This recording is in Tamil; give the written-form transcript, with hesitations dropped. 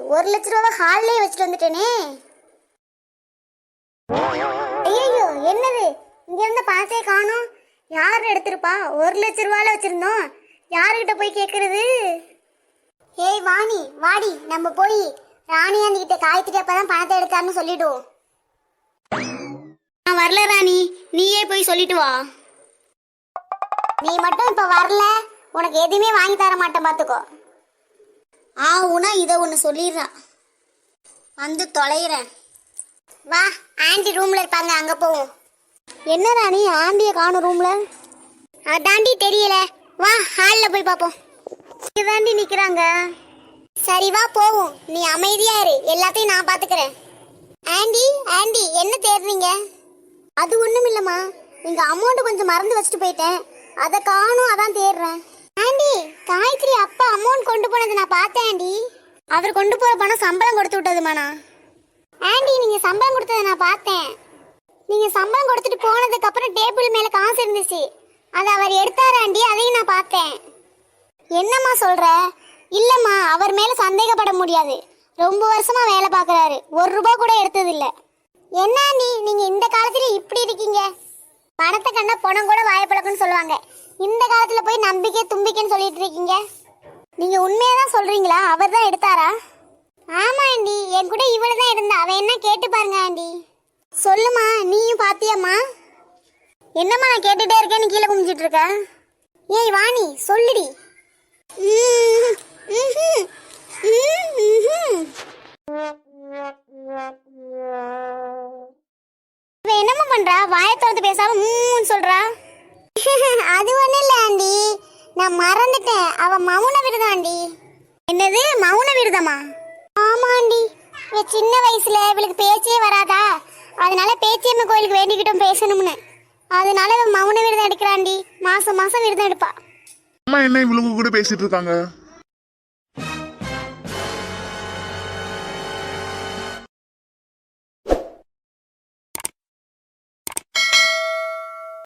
1,00,000 ஹால்லே வச்சுட்டு வந்துட்டேனே. ஐயோ என்னது, இங்க இருந்த பணத்தையே காணோம். யார் எடுத்திருப்பா? 1,00,000 வச்சிருந்தோம். யாருக்கிட்ட போய் கேட்கறது? ஏய் வாணி, வாடி, நம்ம போய் ராணியாண்டி கிட்ட காயத்ரி அப்பதான் பணத்தை எடுத்தாருன்னு சொல்லிடுவோம். நான் வரல ராணி, நீயே போய் சொல்லிட்டு வா. நீ மட்டும் இப்ப வரல, உனக்கு எதுவுமே வாங்கி தர மாட்டேன் பாத்துக்கோ. ஆனா இதை ஒன்று சொல்லிடுறான், வந்து தொலைகிறேன். வா, ஆண்டி ரூம்ல இருப்பாங்க, அங்க போவோம். என்ன ராணி, ஆண்டியை காணும் ரூம்ல? அதாண்டி தெரியல, வா ஹால்ல போய் பார்ப்போம். இதாண்டி நிக்கிறாங்க. சரி வா போவோம், நீ அமைதியா இரு, எல்லாத்தையும் நான் பாத்துக்கிறேன். ஆண்டி ஆண்டி என்ன தேடுறீங்க? அது ஒண்ணும் இல்லம்மா, இங்க அமௌண்ட் கொஞ்சம் மறந்து வச்சுட்டு போயிட்டேன், அதை காணும், அதான் தேடுறேன். ஆண்டி, காயத்ரி அப்பா அமௌண்ட் கொண்டு போனது நான் பார்த்தேன் ஆண்டி. அவர் கொண்டு போற பணம் சம்பளம் கொடுத்து விட்டதுமாண்ணா. ஆண்டி நீங்க சம்பளம் கொடுத்ததை நான் பார்த்தேன். நீங்க சம்பளம் கொடுத்துட்டு போனதுக்கு அப்புறம் டேபிள் மேல காசு இருந்துச்சு, அதை அவர் எடுத்தாரு ஆண்டி, அதையும் நான் பார்த்தேன். என்னம்மா சொல்ற? இல்லம்மா, அவர் மேல சந்தேகப்பட முடியாது, ரொம்ப வருஷமா வேலை பார்க்கறாரு, 1 ரூபாய் கூட எடுத்தது இல்ல. என்ன ஆண்டி நீங்க இந்த காலத்துல இப்படி இருக்கீங்க? பணத்தை கண்டா பணம் கூட வாயப்பழக்கம்னு சொல்லுவாங்க, இந்த காலத்துல போய் நம்பிக்கை தும்பிக்கைன்னு சொல்லிட்டு இருக்கீங்க. நீங்க உண்மையதான் சொல்றீங்களா? அவர் தான் எடுத்தாரா? ஆமா ஆண்டி, என் கூட இவ்வளவு தான் இருந்தா, அவ என்ன கேட்டு பாருங்க ஆண்டி. சொல்லுமா, நீயும் பாத்தியம்மா? என்னம்மா நான் கேட்டுட்டே இருக்கேன்னு கீழே குமிஞ்சிட்டு இருக்க? ஏய் வாணி சொல்லுடி. என்னம்மா பண்றா? வாயை திறந்து பேசாம சொல்றா. அது ஒண்ணும் இல்ல ஆண்டி, நான் மறந்துட்டேன், அவ மௌன விரதம் ஆண்டி. என்னது மௌன விரதமா? ஆமா ஆண்டி, இவ சின்ன வயசுல இவளுக்கு பேச்சே வராதா, அதனால பேச்சியம்ம கோயிலுக்கு வேண்டிக்கிட்டோம் பேசணும்னு, அதனால இவ மௌன விரதம் எடுக்கிறாண்டி. மாசம் மாசம் விரதம் எடுப்பா. அம்மா என்ன இவளுக்கு கூட பேசிட்டு இருக்காங்க?